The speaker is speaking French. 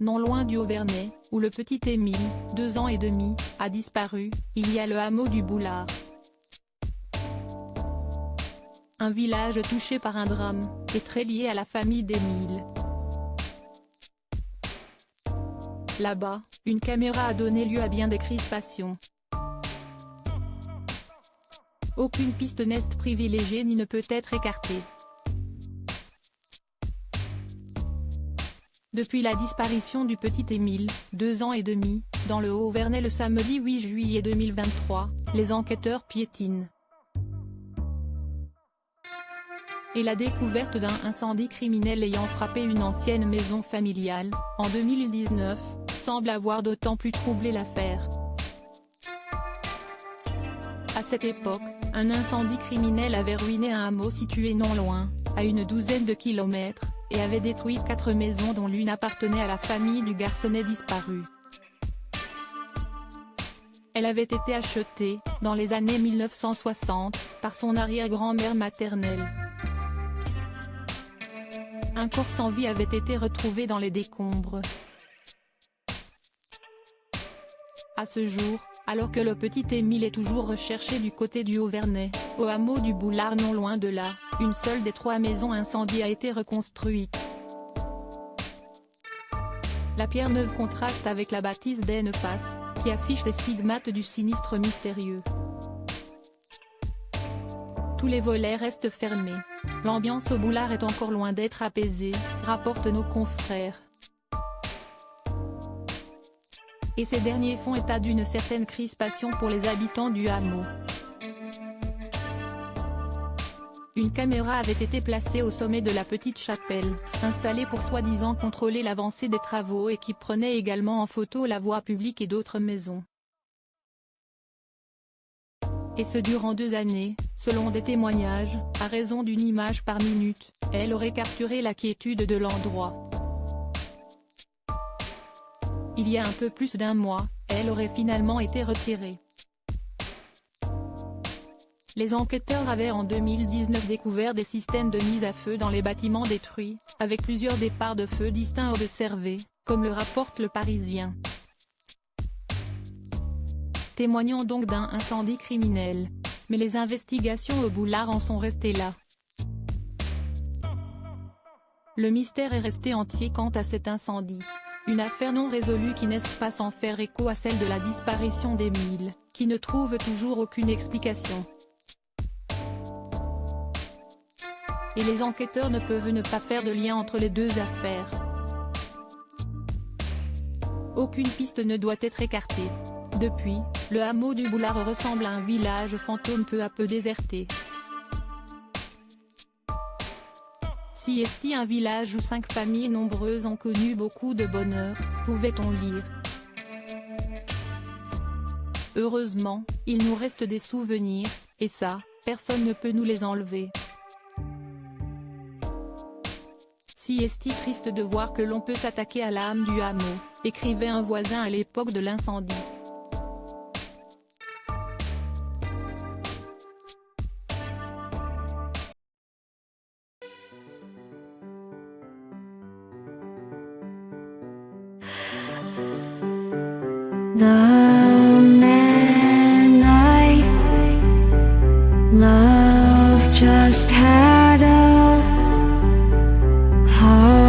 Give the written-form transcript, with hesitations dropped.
non loin du Haut-Vernay, où le petit Émile, 2 ans et demi, a disparu, il y a le hameau du Boulard. Un village touché par un drame, et très lié à la famille d'Émile. Là-bas, une caméra a donné lieu à bien des crispations. Aucune piste n'est privilégiée ni ne peut être écartée. Depuis la disparition du petit Émile, 2 ans et demi, dans le Haut-Vernay le samedi 8 juillet 2023, les enquêteurs piétinent. Et la découverte d'un incendie criminel ayant frappé une ancienne maison familiale, en 2019, semble avoir d'autant plus troublé l'affaire. À cette époque, un incendie criminel avait ruiné un hameau situé non loin, à une douzaine de kilomètres, et avait détruit 4 maisons dont l'une appartenait à la famille du garçonnet disparu. Elle avait été achetée, dans les années 1960, par son arrière-grand-mère maternelle. Un corps sans vie avait été retrouvé dans les décombres. À ce jour, alors que le petit Émile est toujours recherché du côté du Haut-Vernay, au hameau du Boulard non loin de là, une seule des 3 maisons incendiées a été reconstruite. La pierre neuve contraste avec la bâtisse d'Ennepas, qui affiche les stigmates du sinistre mystérieux. Tous les volets restent fermés. L'ambiance au Boulard est encore loin d'être apaisée, rapportent nos confrères. Et ces derniers font état d'une certaine crispation pour les habitants du hameau. Une caméra avait été placée au sommet de la petite chapelle, installée pour soi-disant contrôler l'avancée des travaux et qui prenait également en photo la voie publique et d'autres maisons. Et ce durant 2 années, selon des témoignages, à raison d'une image par minute, elle aurait capturé la quiétude de l'endroit. Il y a un peu plus d'1 mois, elle aurait finalement été retirée. Les enquêteurs avaient en 2019 découvert des systèmes de mise à feu dans les bâtiments détruits, avec plusieurs départs de feu distincts observés, comme le rapporte Le Parisien. Témoignant donc d'un incendie criminel. Mais les investigations au Boulard en sont restées là. Le mystère est resté entier quant à cet incendie. Une affaire non résolue qui n'est pas sans faire écho à celle de la disparition d'Émile, qui ne trouve toujours aucune explication. Et les enquêteurs ne peuvent ne pas faire de lien entre les 2 affaires. Aucune piste ne doit être écartée. Depuis, le hameau du Boulard ressemble à un village fantôme peu à peu déserté. Si est un village où 5 familles nombreuses ont connu beaucoup de bonheur, pouvait-on lire. Heureusement, il nous reste des souvenirs, et ça, personne ne peut nous les enlever. Si est triste de voir que l'on peut s'attaquer à l'âme du hameau, écrivait un voisin à l'époque de l'incendie. The man I love just had a heart